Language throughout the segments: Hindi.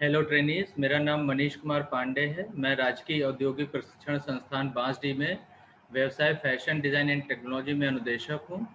हेलो ट्रेनीज, मेरा नाम मनीष कुमार पांडे है। मैं राजकीय औद्योगिक प्रशिक्षण संस्थान बांसडी में व्यवसाय फैशन डिज़ाइन एंड टेक्नोलॉजी में अनुदेशक हूँ।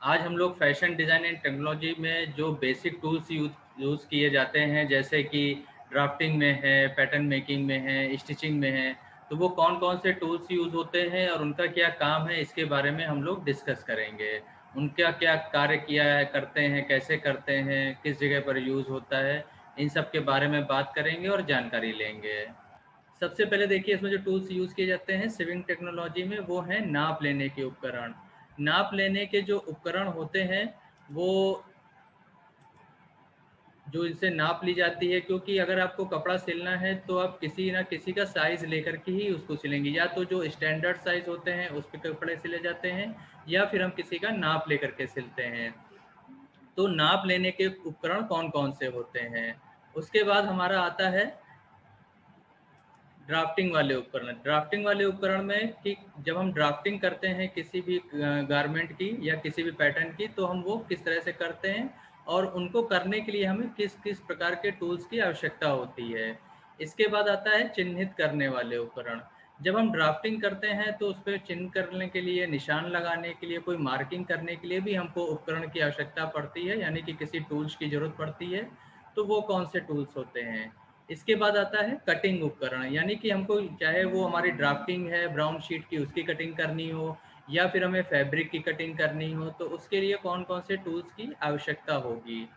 आज हम लोग फैशन डिज़ाइन एंड टेक्नोलॉजी में जो बेसिक टूल्स यूज़ किए जाते हैं, जैसे कि ड्राफ्टिंग में है, पैटर्न मेकिंग में है, स्टिचिंग में है, तो वो कौन कौन से टूल्स यूज़ होते हैं और उनका क्या काम है, इसके बारे में हम लोग डिस्कस करेंगे। उनका क्या कार्य किया है, करते हैं, कैसे करते हैं, किस जगह पर यूज़ होता है, इन सब के बारे में बात करेंगे और जानकारी लेंगे। सबसे पहले देखिए, इसमें जो टूल्स यूज़ किए जाते हैं सिविंग टेक्नोलॉजी में, वो हैं नाप लेने के उपकरण। नाप लेने के जो उपकरण होते हैं, वो जो इनसे नाप ली जाती है, क्योंकि अगर आपको कपड़ा सिलना है तो आप किसी ना किसी का साइज़ लेकर के ही उसको सिलेंगे। या तो जो स्टैंडर्ड साइज़ होते हैं उस पे कपड़े सिले जाते हैं, या फिर हम किसी का नाप लेकर के सिलते हैं। तो नाप लेने के उपकरण कौन कौन से होते हैं। उसके बाद हमारा आता है ड्राफ्टिंग वाले उपकरण। ड्राफ्टिंग वाले उपकरण में कि जब हम ड्राफ्टिंग करते हैं किसी भी गारमेंट की या किसी भी पैटर्न की, तो हम वो किस तरह से करते हैं और उनको करने के लिए हमें किस किस प्रकार के टूल्स की आवश्यकता होती है। इसके बाद आता है चिन्हित करने वाले उपकरण। जब हम ड्राफ्टिंग करते हैं तो उस पर चिन्ह करने के लिए, निशान लगाने के लिए, कोई मार्किंग करने के लिए भी हमको उपकरण की आवश्यकता पड़ती है, यानी कि किसी टूल्स की ज़रूरत पड़ती है। तो वो कौन से टूल्स होते हैं। इसके बाद आता है कटिंग उपकरण, यानी कि हमको चाहे वो हमारी ड्राफ्टिंग है ब्राउन शीट की, उसकी कटिंग करनी हो, या फिर हमें फैब्रिक की कटिंग करनी हो, तो उसके लिए कौन कौन से टूल्स की आवश्यकता होगी।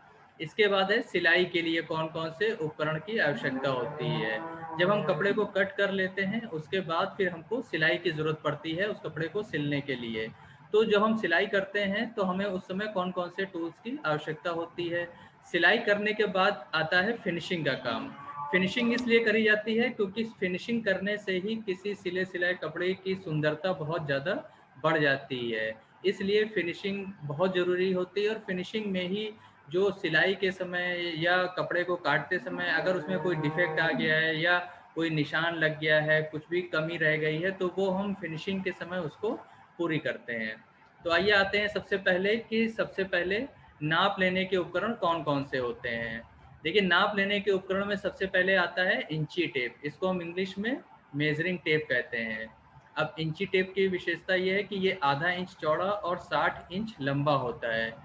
इसके बाद है सिलाई के लिए कौन कौन से उपकरण की आवश्यकता होती है। जब हम कपड़े को कट कर लेते हैं उसके बाद फिर हमको सिलाई की ज़रूरत पड़ती है उस कपड़े को सिलने के लिए। तो जब हम सिलाई करते हैं तो हमें उस समय कौन कौन से टूल्स की आवश्यकता होती है। सिलाई करने के बाद आता है फिनिशिंग का काम। फिनिशिंग इसलिए करी जाती है क्योंकि फिनिशिंग करने से ही किसी सिले सिलाए कपड़े की सुंदरता बहुत ज़्यादा बढ़ जाती है। इसलिए फिनिशिंग बहुत ज़रूरी होती है, और फिनिशिंग में ही जो सिलाई के समय या कपड़े को काटते समय अगर उसमें कोई डिफेक्ट आ गया है या कोई निशान लग गया है, कुछ भी कमी रह गई है, तो वो हम फिनिशिंग के समय उसको पूरी करते हैं। तो आइए आते हैं सबसे पहले कि सबसे पहले नाप लेने के उपकरण कौन कौन से होते हैं। देखिए, नाप लेने के उपकरण में सबसे पहले आता है इंची टेप। इसको हम इंग्लिश में मेजरिंग टेप कहते हैं। अब इंची टेप की विशेषता ये है कि ये आधा इंच चौड़ा और 60 इंच लंबा होता है।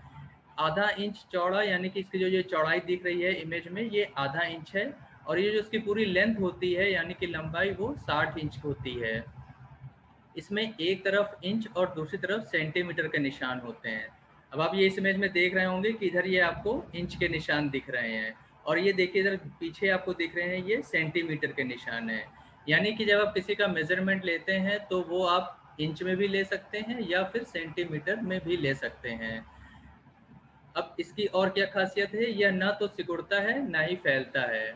आधा इंच चौड़ा यानी कि इसकी जो ये चौड़ाई दिख रही है इमेज में, ये आधा इंच है, और ये जो इसकी पूरी लेंथ होती है यानी कि लंबाई, वो 60 इंच होती है। इसमें एक तरफ इंच और दूसरी तरफ सेंटीमीटर के निशान होते हैं। अब आप ये इस इमेज में देख रहे होंगे कि इधर ये आपको इंच के निशान दिख रहे हैं, और ये देखिए इधर पीछे आपको दिख रहे हैं ये सेंटीमीटर के निशान है। यानी कि जब आप किसी का मेजरमेंट लेते हैं तो वो आप इंच में भी ले सकते हैं या फिर सेंटीमीटर में भी ले सकते हैं। अब इसकी और क्या खासियत है, यह ना तो सिकुड़ता है ना ही फैलता है।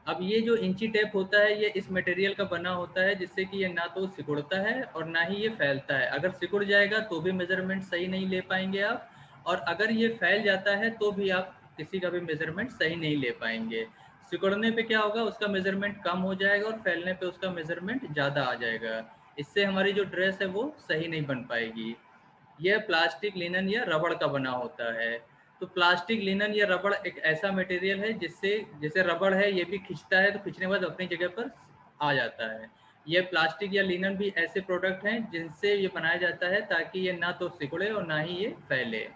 अब ये जो इंची टेप होता है ये इस मटेरियल का बना होता है जिससे कि ये ना तो सिकुड़ता है और ना ही ये फैलता है। अगर सिकुड़ जाएगा तो भी मेजरमेंट सही नहीं ले पाएंगे आप, और अगर ये फैल जाता है तो भी आप किसी का भी मेजरमेंट सही नहीं ले पाएंगे। सिकुड़ने पे क्या होगा, उसका मेजरमेंट कम हो जाएगा, और फैलने पे उसका मेजरमेंट ज़्यादा आ जाएगा। इससे हमारी जो ड्रेस है वो सही नहीं बन पाएगी। यह प्लास्टिक, लिनन या रबड़ का बना होता है। तो प्लास्टिक, लिनन या रबड़ एक ऐसा मटेरियल है जिससे, जैसे रबड़ है ये भी खिंचता है तो खिंचने के बाद अपनी जगह पर आ जाता है। ये प्लास्टिक या लिनन भी ऐसे प्रोडक्ट हैं जिनसे ये बनाया जाता है ताकि ये ना तो सिकुड़े और ना ही ये फैले।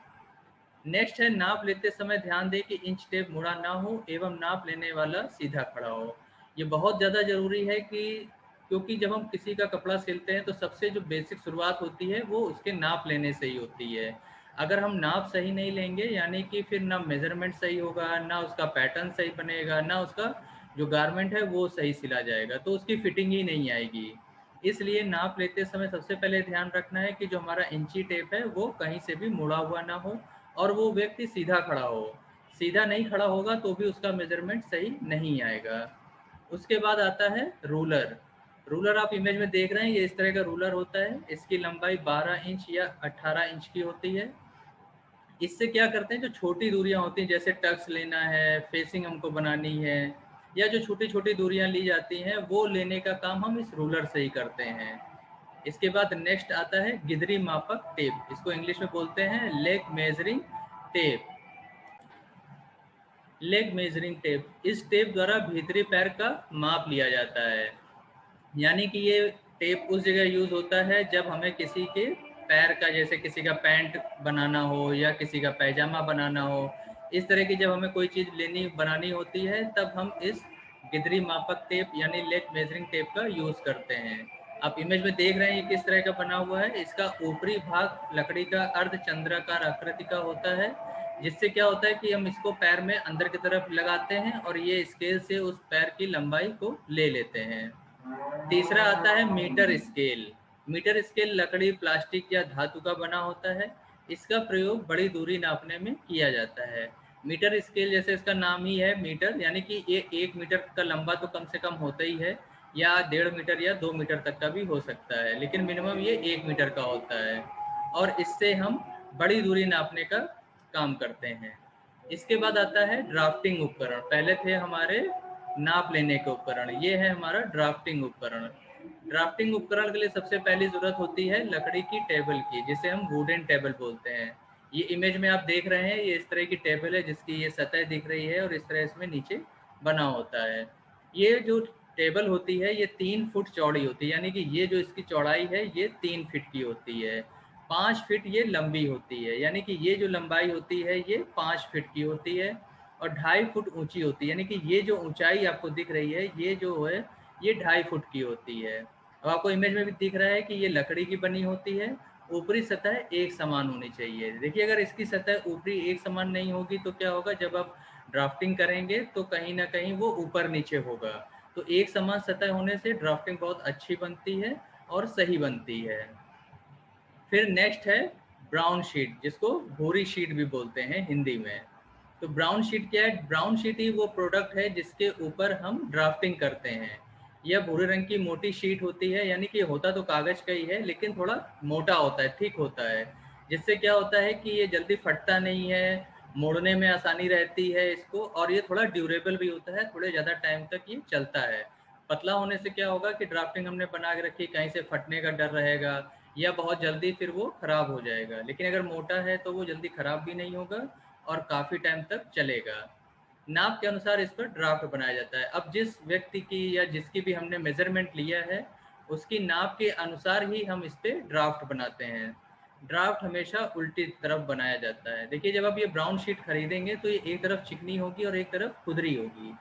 नेक्स्ट है, नाप लेते समय ध्यान दें कि इंच टेप मुड़ा ना हो एवं नाप लेने वाला सीधा खड़ा हो। ये बहुत ज़्यादा ज़रूरी है कि, क्योंकि जब हम किसी का कपड़ा सिलते हैं तो सबसे जो बेसिक शुरुआत होती है वो उसके नाप लेने से ही होती है। अगर हम नाप सही नहीं लेंगे यानी कि फिर ना मेजरमेंट सही होगा, ना उसका पैटर्न सही बनेगा, ना उसका जो गारमेंट है वो सही सिला जाएगा, तो उसकी फिटिंग ही नहीं आएगी। इसलिए नाप लेते समय सबसे पहले ध्यान रखना है कि जो हमारा इंची टेप है वो कहीं से भी मुड़ा हुआ ना हो, और वो व्यक्ति सीधा खड़ा हो। सीधा नहीं खड़ा होगा तो भी उसका मेजरमेंट सही नहीं आएगा। उसके बाद आता है रूलर। रूलर आप इमेज में देख रहे हैं, ये इस तरह का रूलर होता है। इसकी लंबाई 12 इंच या 18 इंच की होती है। इससे क्या करते हैं, जो छोटी दूरियां होती हैं जैसे टक्स लेना है, फेसिंग हमको बनानी है, या जो छोटी छोटी दूरियां ली जाती हैं वो लेने का काम हम इस रूलर से ही करते हैं। इसके बाद नेक्स्ट आता है गिदरी मापक टेप। इसको इंग्लिश में बोलते हैं leg measuring tape. Leg measuring tape, इस टेप द्वारा भीतरी पैर का माप लिया जाता है। यानी कि ये टेप उस जगह यूज़ होता है जब हमें किसी के पैर का, जैसे किसी का पैंट बनाना हो या किसी का पैजामा बनाना हो, इस तरह की जब हमें कोई चीज़ लेनी बनानी होती है तब हम इस गिदरी मापक टेप यानी लेग मेजरिंग टेप का यूज़ करते हैं। आप इमेज में देख रहे हैं ये किस तरह का बना हुआ है। इसका ऊपरी भाग लकड़ी का अर्धचंद्राकार आकृति का होता है, जिससे क्या होता है कि हम इसको पैर में अंदर की तरफ लगाते हैं और ये स्केल से उस पैर की लंबाई को ले लेते हैं। तीसरा आता है मीटर स्केल। मीटर स्केल लकड़ी, प्लास्टिक या धातु का बना होता है। इसका प्रयोग बड़ी दूरी नापने में किया जाता है। मीटर स्केल, जैसे इसका नाम ही है मीटर, यानी कि ये 1 मीटर का लंबा तो कम से कम होता ही है, या 1.5 मीटर या 2 मीटर तक का भी हो सकता है, लेकिन मिनिमम ये 1 मीटर का होता है और इससे हम बड़ी दूरी नापने का काम करते हैं। इसके बाद आता है ड्राफ्टिंग उपकरण। पहले थे हमारे नाप लेने के उपकरण, ये है हमारा ड्राफ्टिंग उपकरण। ड्राफ्टिंग उपकरण के लिए सबसे पहली जरूरत होती है लकड़ी की टेबल की, जिसे हम वुडन टेबल बोलते हैं। ये इमेज में आप देख रहे हैं, ये इस तरह की टेबल है जिसकी ये सतह दिख रही है और इस तरह इसमें नीचे बना होता है। ये जो टेबल होती है ये 3 फुट चौड़ी होती है, यानी कि ये जो इसकी चौड़ाई है ये 3 फीट की होती है। 5 फीट ये लंबी होती है, यानी कि ये जो लंबाई होती है ये 5 फीट की होती है और 2.5 फुट ऊंची होती है, यानी कि ये जो ऊंचाई आपको दिख रही है ये जो है ये 2.5 फुट की होती है। अब आपको इमेज में भी दिख रहा है कि ये लकड़ी की बनी होती है। ऊपरी सतह एक समान होनी चाहिए। देखिए, अगर इसकी सतह ऊपरी एक समान नहीं होगी तो क्या होगा, जब आप ड्राफ्टिंग करेंगे तो कहीं ना कहीं वो ऊपर नीचे होगा। तो एक समान सतह होने से ड्राफ्टिंग बहुत अच्छी बनती है और सही बनती है। फिर नेक्स्ट है ब्राउन शीट, जिसको भूरी शीट भी बोलते हैं हिंदी में। तो ब्राउन शीट क्या है? ब्राउन शीट ही वो प्रोडक्ट है जिसके ऊपर हम ड्राफ्टिंग करते हैं। यह भूरे रंग की मोटी शीट होती है, यानी कि होता तो कागज का ही है लेकिन थोड़ा मोटा होता है, ठीक होता है। जिससे क्या होता है कि ये जल्दी फटता नहीं है, मोड़ने में आसानी रहती है इसको, और ये थोड़ा ड्यूरेबल भी होता है, थोड़े ज़्यादा टाइम तक ये चलता है। पतला होने से क्या होगा कि ड्राफ्टिंग हमने बना के रखी, कहीं से फटने का डर रहेगा या बहुत जल्दी फिर वो खराब हो जाएगा। लेकिन अगर मोटा है तो वो जल्दी खराब भी नहीं होगा और काफ़ी टाइम तक चलेगा। नाप के अनुसार इस पर ड्राफ्ट बनाया जाता है। अब जिस व्यक्ति की या जिसकी भी हमने मेजरमेंट लिया है उसकी नाप के अनुसार ही हम इस पे ड्राफ्ट बनाते हैं। ड्राफ्ट हमेशा उल्टी तरफ बनाया जाता है। देखिए, जब आप ये ब्राउन शीट खरीदेंगे तो ये एक तरफ चिकनी होगी और एक तरफ खुदरी होगी।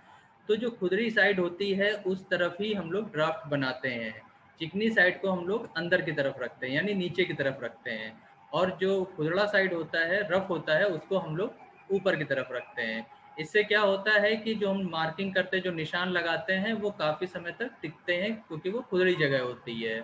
तो जो खुदरी साइड होती है उस तरफ ही हम लोग ड्राफ्ट बनाते हैं। चिकनी साइड को हम लोग अंदर की तरफ रखते हैं, यानी नीचे की तरफ रखते हैं। और जो खुदड़ा साइड होता है, रफ होता है, उसको हम लोग ऊपर की तरफ रखते हैं। इससे क्या होता है कि जो हम मार्किंग करते हैं, जो निशान लगाते हैं, वो काफ़ी समय तक टिकते हैं क्योंकि वो खुदरी जगह होती है।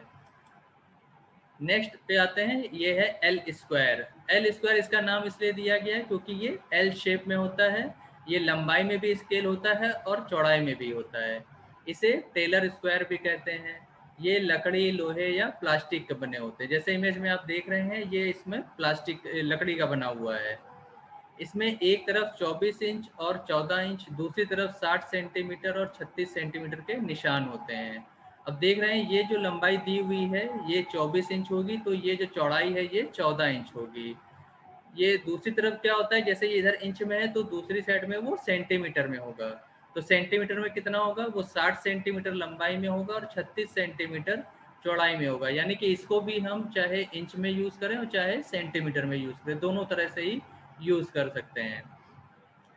नेक्स्ट पे आते हैं, ये है एल स्क्वायर। एल स्क्वायर इसका नाम इसलिए दिया गया है क्योंकि ये एल शेप में होता है। ये लंबाई में भी स्केल होता है और चौड़ाई में भी होता है। इसे टेलर स्क्वायर भी कहते हैं। ये लकड़ी, लोहे या प्लास्टिक के बने होते हैं। जैसे इमेज में आप देख रहे हैं, ये इसमें प्लास्टिक, लकड़ी का बना हुआ है। इसमें एक तरफ 24 इंच और 14 इंच, दूसरी तरफ 60 सेंटीमीटर और 36 सेंटीमीटर के निशान होते हैं। अब देख रहे हैं, ये जो लंबाई दी हुई है ये 24 इंच होगी, तो ये जो चौड़ाई है ये 14 इंच होगी। ये दूसरी तरफ क्या होता है, जैसे ये इधर इंच में है तो दूसरी साइड में वो सेंटीमीटर में होगा। तो सेंटीमीटर में कितना होगा, वो 60 सेंटीमीटर लंबाई में होगा और 36 सेंटीमीटर चौड़ाई में होगा। यानी कि इसको भी हम चाहे इंच में यूज़ करें और चाहे सेंटीमीटर में यूज़ करें, दोनों तरह से ही यूज़ कर सकते हैं।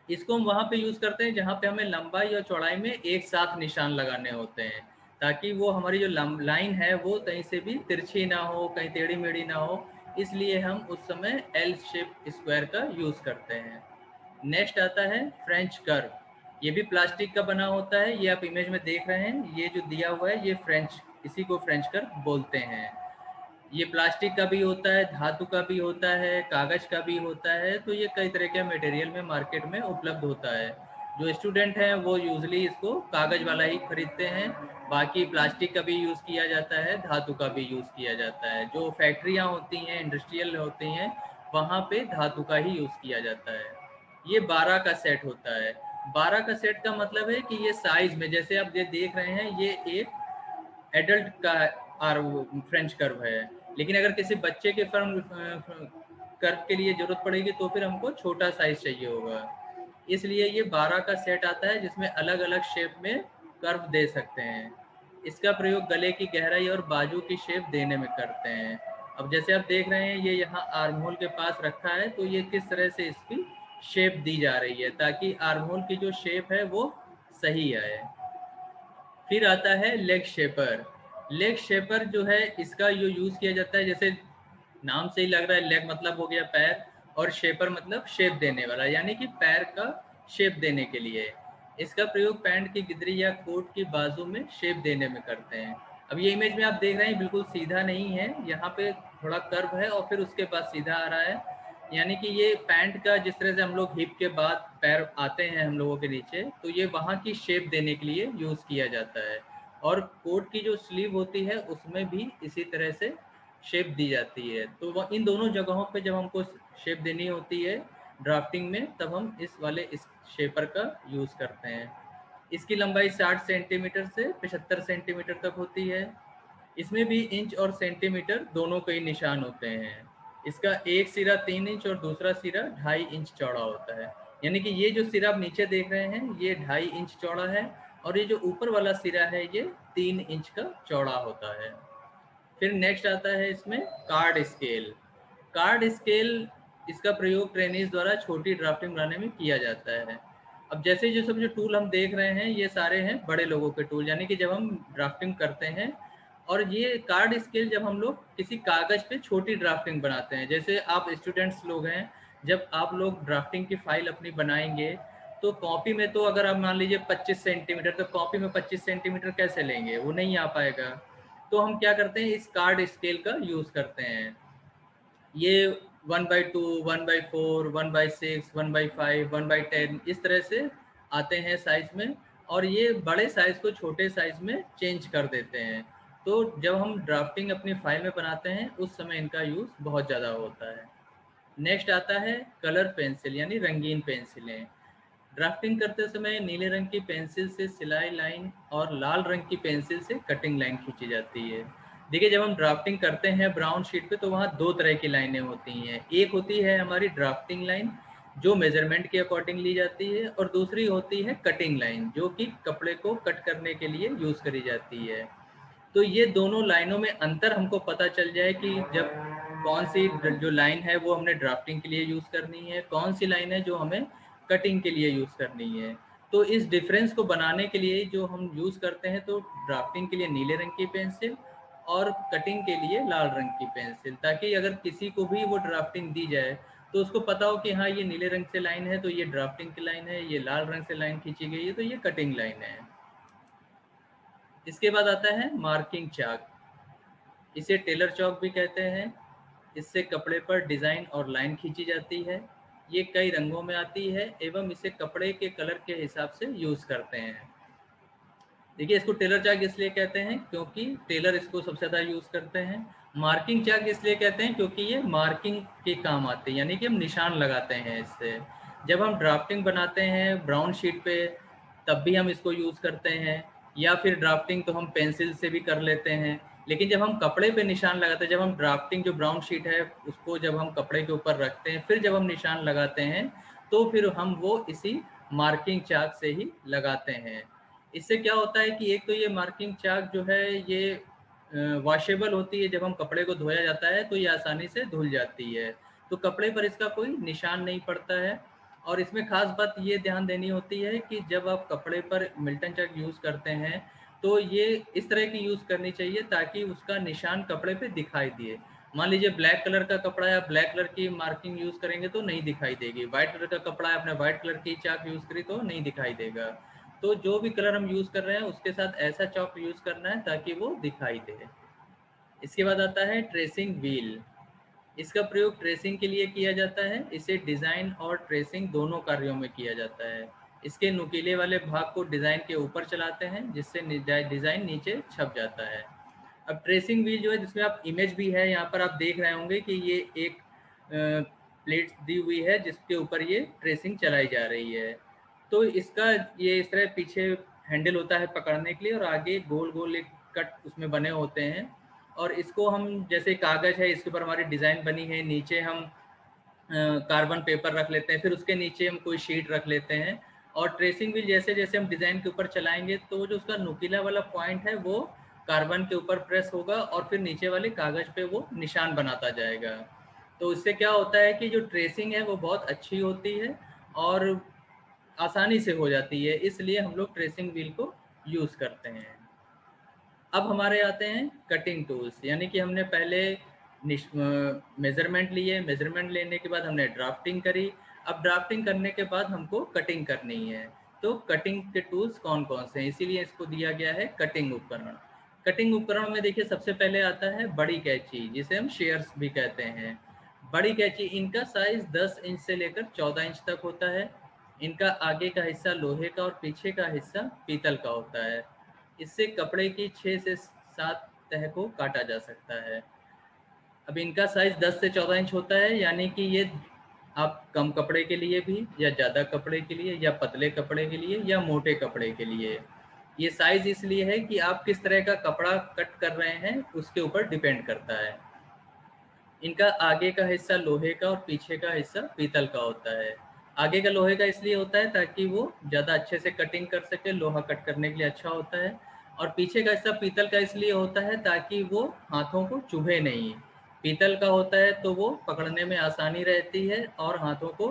इसको हम वहाँ पे यूज़ करते हैं जहाँ पे हमें लंबाई और चौड़ाई में एक साथ निशान लगाने होते हैं, ताकि वो हमारी जो लाइन है वो कहीं से भी तिरछी ना हो, कहीं टेढ़ी मेढ़ी ना हो। इसलिए हम उस समय एल शेप स्क्वायर का यूज़ करते हैं। नेक्स्ट आता है फ्रेंच कर्व। ये भी प्लास्टिक का बना होता है। ये आप इमेज में देख रहे हैं, ये जो दिया हुआ है ये फ्रेंच, इसी को फ्रेंच कर्व बोलते हैं। ये प्लास्टिक का भी होता है, धातु का भी होता है, कागज का भी होता है। तो ये कई तरह के मटेरियल में मार्केट में उपलब्ध होता है। जो स्टूडेंट हैं वो यूजली इसको कागज वाला ही खरीदते हैं। बाकी प्लास्टिक का भी यूज़ किया जाता है, धातु का भी यूज़ किया जाता है। जो फैक्ट्रियाँ होती हैं, इंडस्ट्रियल होती हैं, वहाँ पे धातु का ही यूज़ किया जाता है। ये 12 का सेट होता है। 12 का सेट का मतलब है कि ये साइज में, जैसे आप ये देख रहे हैं, ये एक एडल्ट का आर फ्रेंच कर्व है। लेकिन अगर किसी बच्चे के कर्व के लिए ज़रूरत पड़ेगी तो फिर हमको छोटा साइज चाहिए होगा। इसलिए ये 12 का सेट आता है जिसमें अलग अलग शेप में कर्व दे सकते हैं। इसका प्रयोग गले की गहराई और बाजू की शेप देने में करते हैं। अब जैसे आप देख रहे हैं ये यहाँ आर्म होल के पास रखा है, तो ये किस तरह से इसकी शेप दी जा रही है ताकि आर्म होल की जो शेप है वो सही आए। फिर आता है लेग शेपर। लेग शेपर जो है इसका जो यूज़ किया जाता है, जैसे नाम से ही लग रहा है, लेग मतलब हो गया पैर और शेपर मतलब शेप देने वाला, यानी कि पैर का शेप देने के लिए। इसका प्रयोग पैंट की गिदरी या कोट की बाजू में शेप देने में करते हैं। अब ये इमेज में आप देख रहे हैं बिल्कुल सीधा नहीं है, यहाँ पे थोड़ा कर्व है और फिर उसके बाद सीधा आ रहा है। यानी कि ये पैंट का जिस तरह से हम लोग हिप के बाद पैर आते हैं हम लोगों के नीचे, तो ये वहाँ की शेप देने के लिए यूज़ किया जाता है। और कोट की जो स्लीव होती है उसमें भी इसी तरह से शेप दी जाती है। तो वह इन दोनों जगहों पे जब हमको शेप देनी होती है ड्राफ्टिंग में, तब हम इस वाले इस शेपर का यूज़ करते हैं। इसकी लंबाई 60 सेंटीमीटर से 75 सेंटीमीटर तक होती है। इसमें भी इंच और सेंटीमीटर दोनों के ही निशान होते हैं। इसका एक सिरा 3 इंच और दूसरा सिरा 2.5 इंच चौड़ा होता है। यानी कि ये जो सिरा आप नीचे देख रहे हैं ये 2.5 इंच चौड़ा है और ये जो ऊपर वाला सिरा है ये 3 इंच का चौड़ा होता है। फिर नेक्स्ट आता है इसमें कार्ड स्केल। कार्ड स्केल इसका प्रयोग ट्रेनीज द्वारा छोटी ड्राफ्टिंग बनाने में किया जाता है। अब जैसे जो सब जो टूल हम देख रहे हैं ये सारे हैं बड़े लोगों के टूल, यानी कि जब हम ड्राफ्टिंग करते हैं। और ये कार्ड स्केल जब हम लोग किसी कागज़ पे छोटी ड्राफ्टिंग बनाते हैं, जैसे आप स्टूडेंट्स लोग हैं, जब आप लोग ड्राफ्टिंग की फाइल अपनी बनाएंगे तो कॉपी में तो अगर आप मान लीजिए 25 सेंटीमीटर, तो कॉपी में 25 सेंटीमीटर कैसे लेंगे, वो नहीं आ पाएगा। तो हम क्या करते हैं इस कार्ड स्केल का यूज़ करते हैं। ये 1/2, 1/4, 1/6, 1/5, 1/10 इस तरह से आते हैं साइज में, और ये बड़े साइज को छोटे साइज में चेंज कर देते हैं। तो जब हम ड्राफ्टिंग अपनी फाइल में बनाते हैं उस समय इनका यूज़ बहुत ज़्यादा होता है। नेक्स्ट आता है कलर पेंसिल यानी रंगीन पेंसिलें। ड्राफ्टिंग करते समय नीले रंग की पेंसिल से सिलाई लाइन और लाल रंग की पेंसिल से कटिंग लाइन खींची जाती है। देखिए जब हम ड्राफ्टिंग करते हैं ब्राउन शीट पे तो वहाँ दो तरह की लाइनें होती हैं। एक होती है हमारी ड्राफ्टिंग लाइन जो मेजरमेंट के अकॉर्डिंग ली जाती है, और दूसरी होती है कटिंग लाइन जो कि कपड़े को कट करने के लिए यूज़ करी जाती है। तो ये दोनों लाइनों में अंतर हमको पता चल जाए कि जब कौन सी जो लाइन है वो हमने ड्राफ्टिंग के लिए यूज़ करनी है, कौन सी लाइन है जो हमें कटिंग के लिए यूज़ करनी है। तो इस डिफरेंस को बनाने के लिए जो हम यूज़ करते हैं, तो ड्राफ्टिंग के लिए नीले रंग की पेंसिल और कटिंग के लिए लाल रंग की पेंसिल, ताकि अगर किसी को भी वो ड्राफ्टिंग दी जाए तो उसको पता हो कि हाँ ये नीले रंग से लाइन है तो ये ड्राफ्टिंग की लाइन है, ये लाल रंग से लाइन खींची गई है तो ये कटिंग लाइन है। इसके बाद आता है मार्किंग चाक। इसे टेलर चौक भी कहते हैं। इससे कपड़े पर डिज़ाइन और लाइन खींची जाती है। ये कई रंगों में आती है एवं इसे कपड़े के कलर के हिसाब से यूज़ करते हैं। देखिए इसको टेलर चाक इसलिए कहते हैं क्योंकि टेलर इसको सबसे ज़्यादा यूज़ करते हैं। मार्किंग चाक इसलिए कहते हैं क्योंकि ये मार्किंग के काम आते हैं, यानी कि हम निशान लगाते हैं इससे। जब हम ड्राफ्टिंग बनाते हैं ब्राउन शीट पे तब भी हम इसको यूज़ करते हैं, या फिर ड्राफ्टिंग तो हम पेंसिल से भी कर लेते हैं। लेकिन जब हम कपड़े पे निशान लगाते हैं, जब हम ड्राफ्टिंग जो ब्राउन शीट है उसको जब हम कपड़े के ऊपर रखते हैं फिर जब हम निशान लगाते हैं, तो फिर हम वो इसी मार्किंग चाक से ही लगाते हैं। इससे क्या होता है कि एक तो ये मार्किंग चाक जो है ये वॉशेबल होती है, जब हम कपड़े को धोया जाता है तो ये आसानी से धुल जाती है, तो कपड़े पर इसका कोई निशान नहीं पड़ता है। और इसमें खास बात ये ध्यान देनी होती है कि जब आप कपड़े पर मिल्टन चाक यूज़ करते हैं तो ये इस तरह की यूज़ करनी चाहिए ताकि उसका निशान कपड़े पे दिखाई दिए। मान लीजिए ब्लैक कलर का कपड़ा है, आप ब्लैक कलर की मार्किंग यूज़ करेंगे तो नहीं दिखाई देगी। वाइट कलर का कपड़ा है, आपने वाइट कलर की चाक यूज़ करी तो नहीं दिखाई देगा। तो जो भी कलर हम यूज़ कर रहे हैं उसके साथ ऐसा चॉक यूज़ करना है ताकि वो दिखाई दे। इसके बाद आता है ट्रेसिंग व्हील। इसका प्रयोग ट्रेसिंग के लिए किया जाता है। इसे डिज़ाइन और ट्रेसिंग दोनों कार्यों में किया जाता है। इसके नुकीले वाले भाग को डिज़ाइन के ऊपर चलाते हैं जिससे डिज़ाइन नीचे छप जाता है। अब ट्रेसिंग व्हील जो है जिसमें आप इमेज भी है यहाँ पर आप देख रहे होंगे कि ये एक प्लेट दी हुई है जिसके ऊपर ये ट्रेसिंग चलाई जा रही है। तो इसका ये इस तरह पीछे हैंडल होता है पकड़ने के लिए और आगे गोल गोल एक कट उसमें बने होते हैं। और इसको हम जैसे कागज़ है इसके ऊपर हमारी डिज़ाइन बनी है, नीचे हम कार्बन पेपर रख लेते हैं, फिर उसके नीचे हम कोई शीट रख लेते हैं, और ट्रेसिंग व्हील जैसे जैसे हम डिज़ाइन के ऊपर चलाएंगे तो जो उसका नुकीला वाला पॉइंट है वो कार्बन के ऊपर प्रेस होगा और फिर नीचे वाले कागज़ पे वो निशान बनाता जाएगा। तो इससे क्या होता है कि जो ट्रेसिंग है वो बहुत अच्छी होती है और आसानी से हो जाती है, इसलिए हम लोग ट्रेसिंग व्हील को यूज़ करते हैं। अब हमारे आते हैं कटिंग टूल्स, यानी कि हमने पहले मेज़रमेंट लिए, मेज़रमेंट लेने के बाद हमने ड्राफ्टिंग करी। अब ड्राफ्टिंग करने के बाद हमको कटिंग करनी है। तो कटिंग के टूल्स कौन-कौन से हैं, इसीलिए इसको दिया गया है कटिंग उपकरण। कटिंग उपकरण में देखिए सबसे पहले आता है बड़ी कैंची, जिसे हम शेयर्स भी कहते हैं। बड़ी कैंची, इनका साइज़ 10 इंच से लेकर 14 इंच तक होता है। इनका आगे का हिस्सा लोहे का और पीछे का हिस्सा पीतल का होता है। इससे कपड़े की 6 से 7 तह को काटा जा सकता है। अब इनका साइज़ 10 से 14 इंच होता है, यानी कि ये आप कम कपड़े के लिए भी, या ज़्यादा कपड़े के लिए, या पतले कपड़े के लिए, या मोटे कपड़े के लिए। ये साइज़ इसलिए है कि आप किस तरह का कपड़ा कट कर रहे हैं, उसके ऊपर डिपेंड करता है। इनका आगे का हिस्सा लोहे का और पीछे का हिस्सा पीतल का होता है। आगे का लोहे का इसलिए होता है ताकि वो ज़्यादा अच्छे से कटिंग कर सके, लोहा कट करने के लिए अच्छा होता है। और पीछे का हिस्सा पीतल का इसलिए होता है ताकि वो हाथों को चुभे नहीं। पीतल का होता है तो वो पकड़ने में आसानी रहती है और हाथों को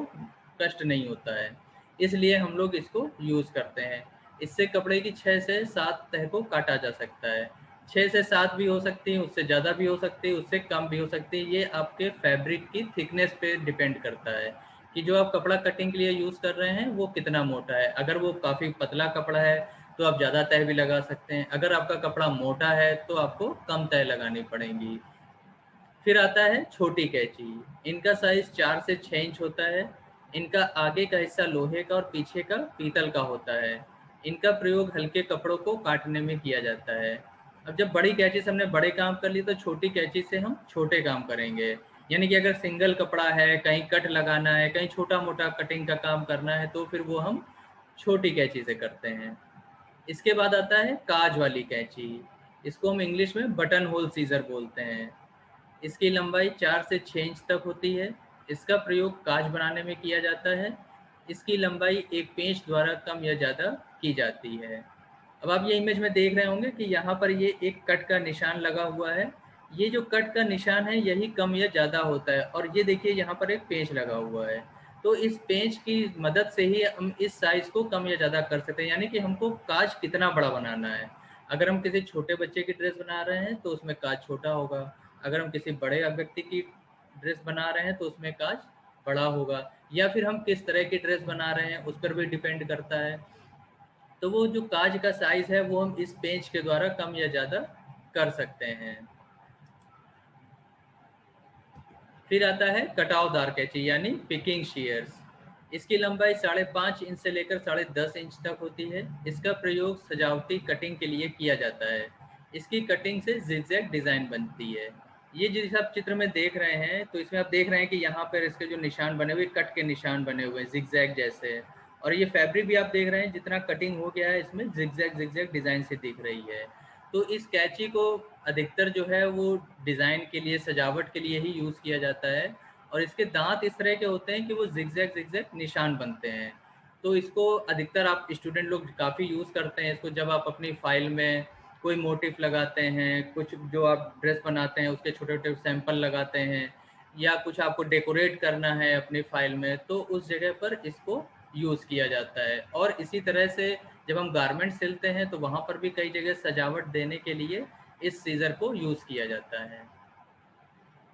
कष्ट नहीं होता है, इसलिए हम लोग इसको यूज़ करते हैं। इससे कपड़े की 6 से 7 तह को काटा जा सकता है। 6 से 7 भी हो सकती है, उससे ज़्यादा भी हो सकती है, उससे कम भी हो सकती है। ये आपके फैब्रिक की थिकनेस पे डिपेंड करता है कि जो आप कपड़ा कटिंग के लिए यूज़ कर रहे हैं वो कितना मोटा है। अगर वो काफ़ी पतला कपड़ा है तो आप ज़्यादा तह भी लगा सकते हैं। अगर आपका कपड़ा मोटा है तो आपको कम तह लगानी पड़ेंगी। फिर आता है छोटी कैंची। इनका साइज़ 4 से 6 इंच होता है। इनका आगे का हिस्सा लोहे का और पीछे का पीतल का होता है। इनका प्रयोग हल्के कपड़ों को काटने में किया जाता है। अब जब बड़ी कैंची से हमने बड़े काम कर लिए तो छोटी कैंची से हम छोटे काम करेंगे। यानी कि अगर सिंगल कपड़ा है, कहीं कट लगाना है, कहीं छोटा-मोटा कटिंग का काम करना है तो फिर वो हम छोटी कैंची से करते हैं। इसके बाद आता है काज वाली कैंची। इसको हम इंग्लिश में बटन होल सीज़र बोलते हैं। इसकी लंबाई 4 से 6 इंच तक होती है। इसका प्रयोग कांच बनाने में किया जाता है। इसकी लंबाई एक पेंच द्वारा कम या ज़्यादा की जाती है। अब आप ये इमेज में देख रहे होंगे कि यहाँ पर ये एक कट का निशान लगा हुआ है। ये जो कट का निशान है यही कम या ज़्यादा होता है, और ये देखिए यहाँ पर एक पेंच लगा हुआ है। तो इस पेंच की मदद से ही हम इस साइज़ को कम या ज़्यादा कर सकते हैं, यानी कि हमको कांच कितना बड़ा बनाना है। अगर हम किसी छोटे बच्चे की ड्रेस बना रहे हैं तो उसमें कांच छोटा होगा। अगर हम किसी बड़े व्यक्ति की ड्रेस बना रहे हैं तो उसमें कांच बड़ा होगा, या फिर हम किस तरह की ड्रेस बना रहे हैं उस पर भी डिपेंड करता है। तो वो जो काज का साइज़ है वो हम इस पेंच के द्वारा कम या ज़्यादा कर सकते हैं। फिर आता है कटावदार कैंची यानी पिकिंग शीयर्स। इसकी लंबाई 5.5 इंच से लेकर 10.5 इंच तक होती है। इसका प्रयोग सजावटी कटिंग के लिए किया जाता है। इसकी कटिंग से जिगजैग डिज़ाइन बनती है। ये जिस आप चित्र में देख रहे हैं तो इसमें आप देख रहे हैं कि यहाँ पर इसके जो निशान बने हुए, कट के निशान बने हुए हैं जिगजैग जैसे। और ये फैब्रिक भी आप देख रहे हैं जितना कटिंग हो गया है इसमें जिगजैग जिगजैग डिज़ाइन से दिख रही है। तो इस कैंची को अधिकतर जो है वो डिज़ाइन के लिए, सजावट के लिए ही यूज़ किया जाता है। और इसके दांत इस तरह के होते हैं कि वो जिगजैग जिगजैग निशान बनते हैं। तो इसको अधिकतर आप स्टूडेंट लोग काफ़ी यूज़ करते हैं इसको, जब आप अपनी फाइल में कोई मोटिफ लगाते हैं, कुछ जो आप ड्रेस बनाते हैं उसके छोटे छोटे सैंपल लगाते हैं, या कुछ आपको डेकोरेट करना है अपनी फाइल में, तो उस जगह पर इसको यूज़ किया जाता है। और इसी तरह से जब हम गारमेंट सिलते हैं तो वहाँ पर भी कई जगह सजावट देने के लिए इस सीज़र को यूज़ किया जाता है।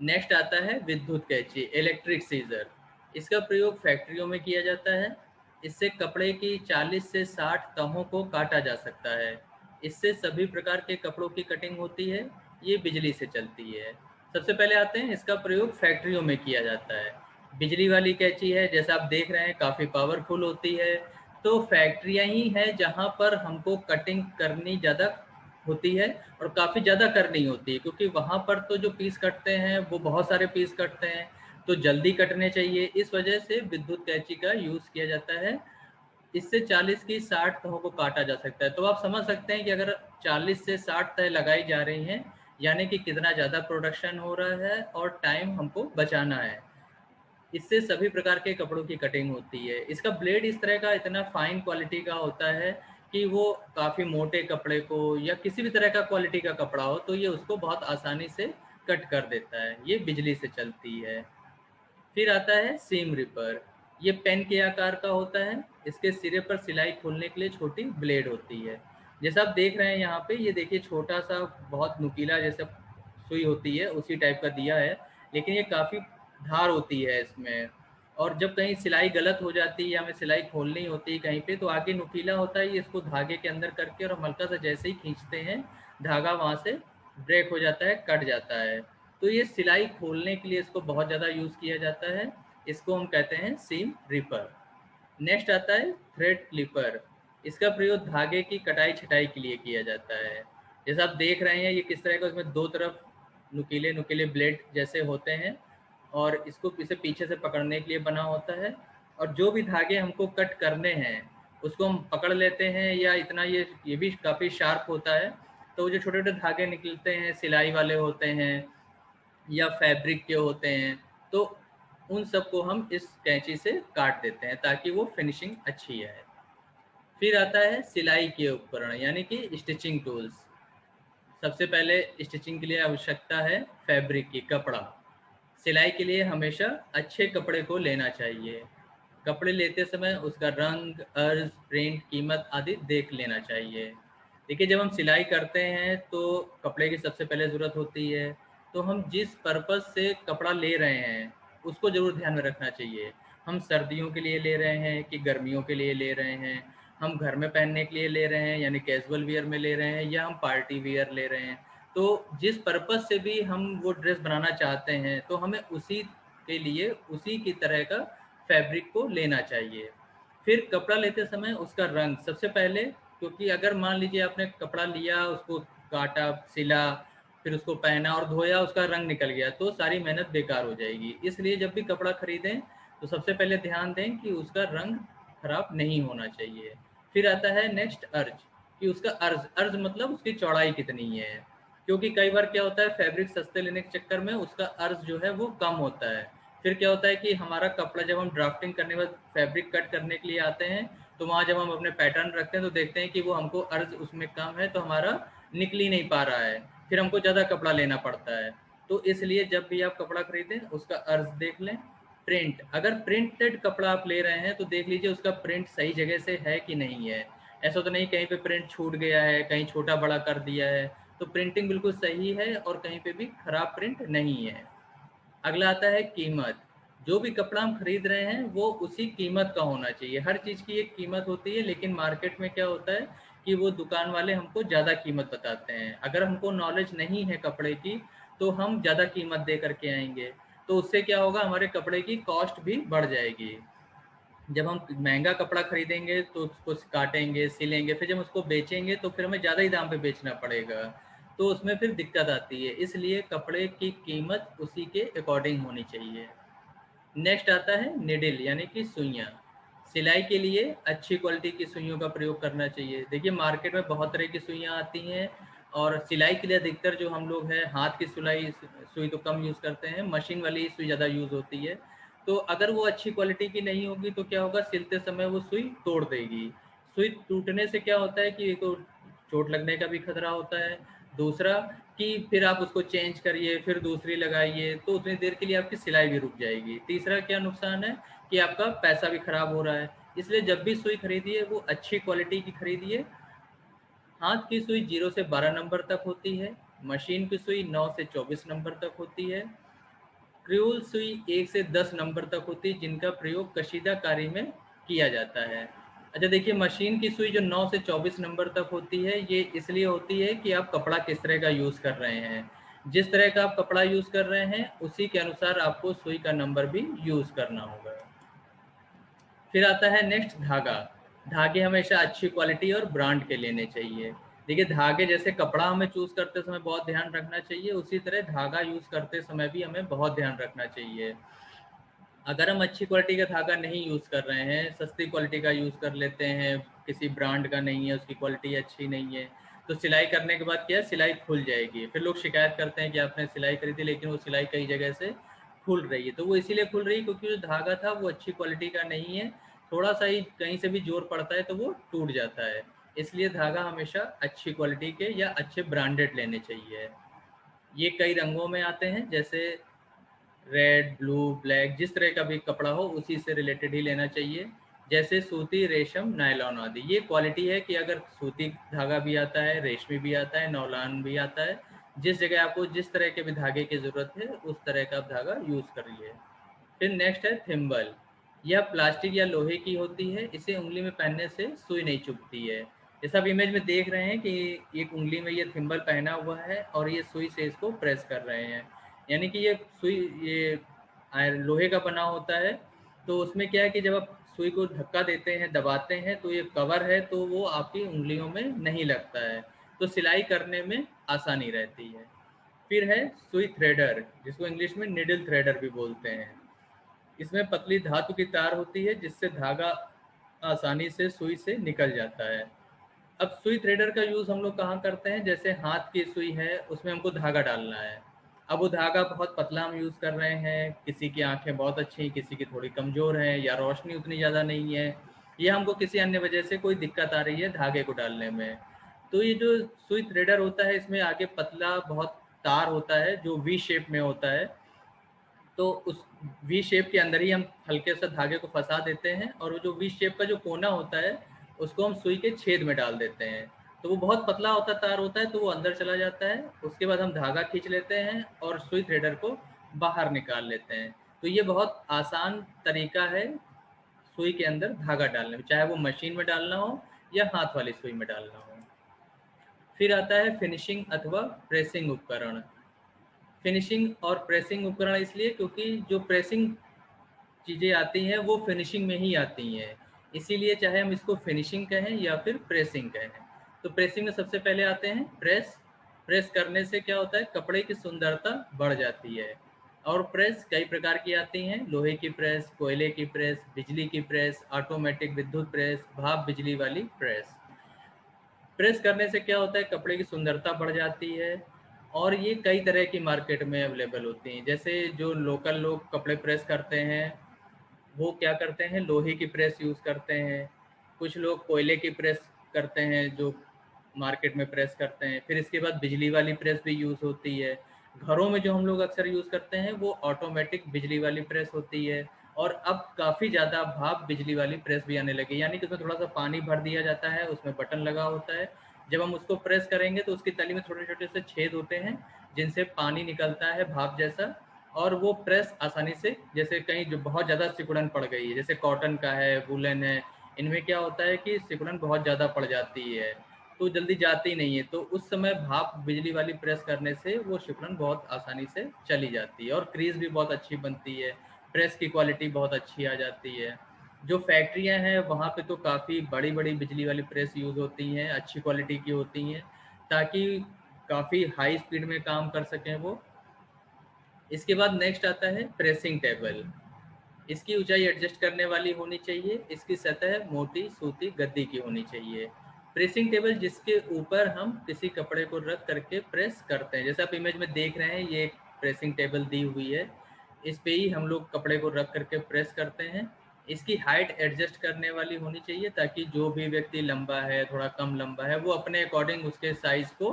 नेक्स्ट आता है विद्युत कैंची, इलेक्ट्रिक सीज़र। इसका प्रयोग फैक्ट्रियों में किया जाता है। इससे कपड़े की 40 से 60 तहों को काटा जा सकता है। इससे सभी प्रकार के कपड़ों की कटिंग होती है। ये बिजली से चलती है। सबसे पहले आते हैं इसका प्रयोग फैक्ट्रियों में किया जाता है। बिजली वाली कैंची है, जैसा आप देख रहे हैं काफ़ी पावरफुल होती है। तो फैक्ट्रियाँ ही हैं जहाँ पर हमको कटिंग करनी ज़्यादा होती है, और काफ़ी ज़्यादा करनी होती है, क्योंकि वहाँ पर तो जो पीस कटते हैं वो बहुत सारे पीस कटते हैं, तो जल्दी कटने चाहिए। इस वजह से विद्युत कैंची का यूज़ किया जाता है। इससे 40 की 60 तहों को काटा जा सकता है। तो आप समझ सकते हैं कि अगर 40 से 60 तह लगाई जा रही हैं, यानी कि कितना ज़्यादा प्रोडक्शन हो रहा है और टाइम हमको बचाना है। इससे सभी प्रकार के कपड़ों की कटिंग होती है। इसका ब्लेड इस तरह का इतना फाइन क्वालिटी का होता है कि वो काफ़ी मोटे कपड़े को या किसी भी तरह का क्वालिटी का कपड़ा हो तो ये उसको बहुत आसानी से कट कर देता है। ये बिजली से चलती है। फिर आता है सीम रिपर। ये पेन के आकार का होता है। इसके सिरे पर सिलाई खोलने के लिए छोटी ब्लेड होती है। जैसा आप देख रहे हैं यहाँ पे, ये देखिए छोटा सा बहुत नुकीला जैसा सुई होती है उसी टाइप का दिया है, लेकिन ये काफ़ी धार होती है इसमें। और जब कहीं सिलाई गलत हो जाती है या हमें सिलाई खोलनी होती है कहीं पे, तो आगे नुकीला होता है, ये इसको धागे के अंदर करके और हम हल्का सा जैसे ही खींचते हैं धागा वहाँ से ब्रेक हो जाता है, कट जाता है। तो ये सिलाई खोलने के लिए इसको बहुत ज़्यादा यूज़ किया जाता है। इसको हम कहते हैं सीम रिपर। नेक्स्ट आता है थ्रेड क्लिपर। इसका प्रयोग धागे की कटाई छटाई के लिए किया जाता है। जैसा आप देख रहे हैं ये किस तरह का, इसमें दो तरफ नुकीले नुकीले ब्लेड जैसे होते हैं और इसको इसे पीछे से पकड़ने के लिए बना होता है। और जो भी धागे हमको कट करने हैं उसको हम पकड़ लेते हैं, या इतना ये भी काफ़ी शार्प होता है। तो जो छोटे छोटे धागे निकलते हैं सिलाई वाले होते हैं या फैब्रिक के होते हैं, तो उन सबको हम इस कैंची से काट देते हैं ताकि वो फिनिशिंग अच्छी आए। फिर आता है सिलाई के उपकरण यानी कि स्टिचिंग टूल्स। सबसे पहले स्टिचिंग के लिए आवश्यकता है फैब्रिक की, कपड़ा। सिलाई के लिए हमेशा अच्छे कपड़े को लेना चाहिए। कपड़े लेते समय उसका रंग, अर्ज, प्रिंट, कीमत आदि देख लेना चाहिए। देखिए जब हम सिलाई करते हैं तो कपड़े की सबसे पहले ज़रूरत होती है। तो हम जिस पर्पज़ से कपड़ा ले रहे हैं उसको ज़रूर ध्यान में रखना चाहिए। हम सर्दियों के लिए ले रहे हैं कि गर्मियों के लिए ले रहे हैं, हम घर में पहनने के लिए ले रहे हैं यानी कैजुअल वियर में ले रहे हैं, या हम पार्टी वियर ले रहे हैं। तो जिस पर्पज़ से भी हम वो ड्रेस बनाना चाहते हैं तो हमें उसी के लिए उसी की तरह का फैब्रिक को लेना चाहिए। फिर कपड़ा लेते समय उसका रंग सबसे पहले, क्योंकि अगर मान लीजिए आपने कपड़ा लिया, उसको काटा, सिला, फिर उसको पहना और धोया, उसका रंग निकल गया तो सारी मेहनत बेकार हो जाएगी। इसलिए जब भी कपड़ा खरीदें तो सबसे पहले ध्यान दें कि उसका रंग खराब नहीं होना चाहिए। फिर आता है नेक्स्ट अर्ज, कि उसका अर्ज, अर्ज मतलब उसकी चौड़ाई कितनी है। क्योंकि कई बार क्या होता है फैब्रिक सस्ते लेने के चक्कर में उसका अर्ज जो है वो कम होता है। फिर क्या होता है कि हमारा कपड़ा जब हम ड्राफ्टिंग करने के बाद फैब्रिक कट करने के लिए आते हैं तो वहाँ जब हम अपने पैटर्न रखते हैं तो देखते हैं कि वो हमको अर्ज उसमें कम है तो हमारा निकल ही नहीं पा रहा है, फिर हमको ज़्यादा कपड़ा लेना पड़ता है। तो इसलिए जब भी आप कपड़ा खरीदें उसका अर्ज देख लें। प्रिंट, अगर प्रिंटेड कपड़ा आप ले रहे हैं तो देख लीजिए उसका प्रिंट सही जगह से है कि नहीं है। ऐसा तो नहीं कहीं पे प्रिंट छूट गया है, कहीं छोटा बड़ा कर दिया है। तो प्रिंटिंग बिल्कुल सही है और कहीं पे भी खराब प्रिंट नहीं है। अगला आता है कीमत। जो भी कपड़ा हम खरीद रहे हैं वो उसी कीमत का होना चाहिए। हर चीज़ की एक कीमत होती है, लेकिन मार्केट में क्या होता है कि वो दुकान वाले हमको ज़्यादा कीमत बताते हैं। अगर हमको नॉलेज नहीं है कपड़े की तो हम ज़्यादा कीमत दे करके आएंगे, तो उससे क्या होगा हमारे कपड़े की कॉस्ट भी बढ़ जाएगी। जब हम महंगा कपड़ा खरीदेंगे तो उसको काटेंगे, सिलेंगे, फिर जब उसको बेचेंगे तो फिर हमें ज़्यादा ही दाम पे बेचना पड़ेगा, तो उसमें फिर दिक्कत आती है। इसलिए कपड़े की कीमत उसी के अकॉर्डिंग होनी चाहिए। नेक्स्ट आता है निडिल यानी कि सुइयाँ। सिलाई के लिए अच्छी क्वालिटी की सुइयों का प्रयोग करना चाहिए। देखिए मार्केट में बहुत तरह की सुइयाँ आती हैं और सिलाई के लिए अधिकतर जो हम लोग हैं हाथ की सिलाई सुई तो कम यूज़ करते हैं, मशीन वाली ही सुई ज़्यादा यूज़ होती है। तो अगर वो अच्छी क्वालिटी की नहीं होगी तो क्या होगा, सिलते समय वो सुई तोड़ देगी। सुई टूटने से क्या होता है कि एक तो चोट लगने का भी खतरा होता है, दूसरा कि फिर आप उसको चेंज करिए, फिर दूसरी लगाइए, तो उतनी देर के लिए आपकी सिलाई भी रुक जाएगी। तीसरा क्या नुकसान है कि आपका पैसा भी खराब हो रहा है। इसलिए जब भी सुई खरीदिए वो अच्छी क्वालिटी की खरीदिए। हाथ की सुई 0 से 12 नंबर तक होती है, मशीन की सुई 9 से 24 नंबर तक होती है, क्रियोल सुई 1 से 10 नंबर तक होती है जिनका प्रयोग कशीदा कारी में किया जाता है। अच्छा देखिए मशीन की सुई जो 9 से 24 नंबर तक होती है ये इसलिए होती है कि आप कपड़ा किस तरह का यूज़ कर रहे हैं। जिस तरह का आप कपड़ा यूज़ कर रहे हैं उसी के अनुसार आपको सुई का नंबर भी यूज़ करना होगा। फिर आता है नेक्स्ट धागा। धागे हमेशा अच्छी क्वालिटी और ब्रांड के लेने चाहिए। देखिए धागे जैसे कपड़ा हमें चूज़ करते समय बहुत ध्यान रखना चाहिए, उसी तरह धागा यूज़ करते समय भी हमें बहुत ध्यान रखना चाहिए। अगर हम अच्छी क्वालिटी का धागा नहीं यूज़ कर रहे हैं, सस्ती क्वालिटी का यूज़ कर लेते हैं, किसी ब्रांड का नहीं है, उसकी क्वालिटी अच्छी नहीं है, तो सिलाई करने के बाद क्या है सिलाई खुल जाएगी। फिर लोग शिकायत करते हैं कि आपने सिलाई करी थी लेकिन वो सिलाई कई जगह से खुल रही है। तो वो इसीलिए खुल रही है क्योंकि जो धागा था वो अच्छी क्वालिटी का नहीं है, थोड़ा सा ही कहीं से भी जोर पड़ता है तो वो टूट जाता है। इसलिए धागा हमेशा अच्छी क्वालिटी के या अच्छे ब्रांडेड लेने चाहिए। ये कई रंगों में आते हैं, जैसे रेड, ब्लू, ब्लैक, जिस तरह का भी कपड़ा हो उसी से रिलेटेड ही लेना चाहिए। जैसे सूती, रेशम, नायलॉन आदि, ये क्वालिटी है कि अगर सूती धागा भी आता है, रेशमी भी आता है, नॉयलॉन भी आता है, जिस जगह आपको जिस तरह के भी धागे की ज़रूरत है उस तरह का आप धागा यूज़ करिए। फिर नेक्स्ट है थिम्बल। यह प्लास्टिक या लोहे की होती है, इसे उंगली में पहनने से सुई नहीं चुभती है। जैसा आप इमेज में देख रहे हैं कि एक उंगली में ये थिम्बल पहना हुआ है और ये सुई से इसको प्रेस कर रहे हैं, यानी कि ये सुई ये लोहे का बना होता है। तो उसमें क्या है कि जब आप सुई को धक्का देते हैं, दबाते हैं, तो ये कवर है तो वो आपकी उंगलियों में नहीं लगता है, तो सिलाई करने में आसानी रहती है। फिर है सुई थ्रेडर, जिसको इंग्लिश में निडल थ्रेडर भी बोलते हैं। इसमें पतली धातु की तार होती है जिससे धागा आसानी से सुई से निकल जाता है। अब सुई थ्रेडर का यूज़ हम लोग कहाँ करते हैं, जैसे हाथ की सुई है उसमें हमको धागा डालना है। अब वो धागा बहुत पतला हम यूज़ कर रहे हैं, किसी की आंखें बहुत अच्छी, किसी की थोड़ी कमज़ोर है या रोशनी उतनी ज़्यादा नहीं है, या हमको किसी अन्य वजह से कोई दिक्कत आ रही है धागे को डालने में। तो ये जो सुई थ्रेडर होता है इसमें आगे पतला बहुत तार होता है जो वी शेप में होता है। तो उस वी शेप के अंदर ही हम हल्के से धागे को फंसा देते हैं और वो जो वी शेप का जो कोना होता है उसको हम सुई के छेद में डाल देते हैं। तो वो बहुत पतला होता तार होता है तो वो अंदर चला जाता है। उसके बाद हम धागा खींच लेते हैं और सुई थ्रेडर को बाहर निकाल लेते हैं। तो ये बहुत आसान तरीका है सुई के अंदर धागा डालने में, चाहे वो मशीन में डालना हो या हाथ वाली सुई में डालना हो। फिर आता है फिनिशिंग अथवा प्रेसिंग उपकरण। फिनिशिंग और प्रेसिंग उपकरण इसलिए क्योंकि जो प्रेसिंग चीज़ें आती हैं वो फिनिशिंग में ही आती हैं, इसीलिए चाहे हम इसको फिनिशिंग कहें या फिर प्रेसिंग कहें। तो प्रेसिंग में सबसे पहले आते हैं प्रेस। प्रेस करने से क्या होता है, कपड़े की सुंदरता बढ़ जाती है। और प्रेस कई प्रकार की आती हैं, लोहे की प्रेस, कोयले की प्रेस, बिजली की प्रेस, ऑटोमेटिक विद्युत प्रेस, भाप बिजली वाली प्रेस। प्रेस करने से क्या होता है, कपड़े की सुंदरता बढ़ जाती है। और ये कई तरह की मार्केट में अवेलेबल होती हैं। जैसे जो लोकल लोग कपड़े प्रेस करते हैं वो क्या करते हैं, लोहे की प्रेस यूज़ करते हैं। कुछ लोग कोयले की प्रेस करते हैं जो मार्केट में प्रेस करते हैं। फिर इसके बाद बिजली वाली प्रेस भी यूज़ होती है। घरों में जो हम लोग अक्सर यूज़ करते हैं वो ऑटोमेटिक बिजली वाली प्रेस होती है। और अब काफ़ी ज़्यादा भाप बिजली वाली प्रेस भी आने लगी, यानी कि उसमें थोड़ा सा पानी भर दिया जाता है, उसमें बटन लगा होता है। जब हम उसको प्रेस करेंगे तो उसकी तली में छोटे छोटे से छेद होते हैं जिनसे पानी निकलता है भाप जैसा। और वो प्रेस आसानी से, जैसे कहीं जो बहुत ज़्यादा सिकुड़न पड़ गई है, जैसे कॉटन का है, वूलन है, इनमें क्या होता है कि सिकुड़न बहुत ज़्यादा पड़ जाती है तो जल्दी जाती नहीं है। तो उस समय भाप बिजली वाली प्रेस करने से वो सिकुड़न बहुत आसानी से चली जाती है और क्रीज भी बहुत अच्छी बनती है, प्रेस की क्वालिटी बहुत अच्छी आ जाती है। जो फैक्ट्रियां हैं वहाँ पे तो काफ़ी बड़ी बड़ी बिजली वाली प्रेस यूज़ होती हैं, अच्छी क्वालिटी की होती हैं, ताकि काफ़ी हाई स्पीड में काम कर सकें वो। इसके बाद नेक्स्ट आता है प्रेसिंग टेबल। इसकी ऊंचाई एडजस्ट करने वाली होनी चाहिए, इसकी सतह मोटी सूती गद्दी की होनी चाहिए। प्रेसिंग टेबल जिसके ऊपर हम किसी कपड़े को रख करके प्रेस करते हैं, जैसे आप इमेज में देख रहे हैं ये एक प्रेसिंग टेबल दी हुई है, इस पे ही हम लोग कपड़े को रख करके प्रेस करते हैं। इसकी हाइट एडजस्ट करने वाली होनी चाहिए ताकि जो भी व्यक्ति लंबा है, थोड़ा कम लंबा है, वो अपने अकॉर्डिंग उसके साइज को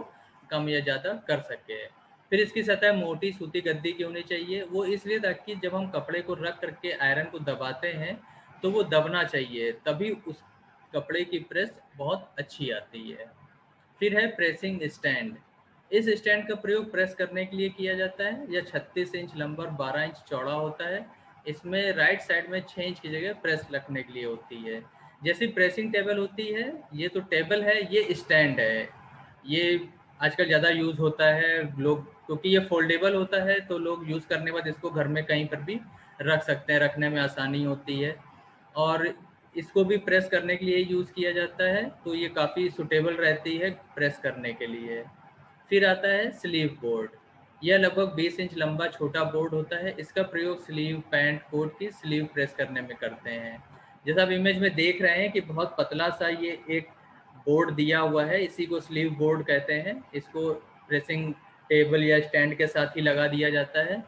कम या ज़्यादा कर सके। फिर इसकी सतह मोटी सूती गद्दी की होनी चाहिए, वो इसलिए ताकि जब हम कपड़े को रख करके आयरन को दबाते हैं तो वो दबना चाहिए, तभी उस कपड़े की प्रेस बहुत अच्छी आती है। फिर है प्रेसिंग स्टैंड। इस स्टैंड का प्रयोग प्रेस करने के लिए किया जाता है। यह 36 इंच लंबा और 12 इंच चौड़ा होता है। इसमें राइट साइड में 6 इंच की जगह प्रेस रखने के लिए होती है। जैसी प्रेसिंग टेबल होती है, ये तो टेबल है, ये स्टैंड है। ये आजकल ज़्यादा यूज़ होता है लोग, क्योंकि ये फोल्डेबल होता है तो लोग यूज़ करने के बाद इसको घर में कहीं पर भी रख सकते हैं, रखने में आसानी होती है। और इसको भी प्रेस करने के लिए यूज़ किया जाता है, तो ये काफ़ी सूटेबल रहती है प्रेस करने के लिए। फिर आता है स्लीव बोर्ड। यह लगभग 20 इंच लंबा छोटा बोर्ड होता है। इसका प्रयोग स्लीव, पैंट, कोट की स्लीव प्रेस करने में करते हैं। जैसा आप इमेज में देख रहे हैं कि बहुत पतला सा ये एक बोर्ड दिया हुआ है, इसी को स्लीव बोर्ड कहते हैं। इसको प्रेसिंग टेबल या स्टैंड के साथ ही लगा दिया जाता है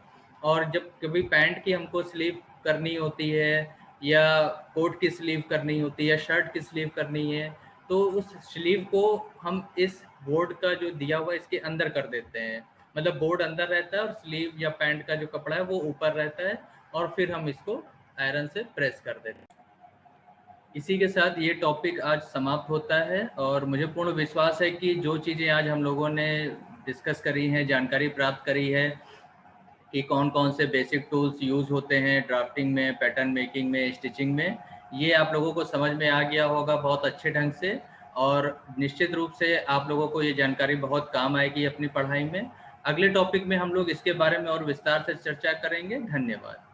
और जब कभी पैंट की हमको स्लीव करनी होती है या कोट की स्लीव करनी होती है या शर्ट की स्लीव करनी है, तो उस स्लीव को हम इस बोर्ड का जो दिया हुआ है इसके अंदर कर देते हैं। मतलब बोर्ड अंदर रहता है और स्लीव या पैंट का जो कपड़ा है वो ऊपर रहता है, और फिर हम इसको आयरन से प्रेस कर देते हैं। इसी के साथ ये टॉपिक आज समाप्त होता है, और मुझे पूर्ण विश्वास है कि जो चीज़ें आज हम लोगों ने डिस्कस करी हैं, जानकारी प्राप्त करी है कि कौन कौन से बेसिक टूल्स यूज़ होते हैं ड्राफ्टिंग में, पैटर्न मेकिंग में, स्टिचिंग में, ये आप लोगों को समझ में आ गया होगा बहुत अच्छे ढंग से। और निश्चित रूप से आप लोगों को ये जानकारी बहुत काम आएगी अपनी पढ़ाई में। अगले टॉपिक में हम लोग इसके बारे में और विस्तार से चर्चा करेंगे। धन्यवाद।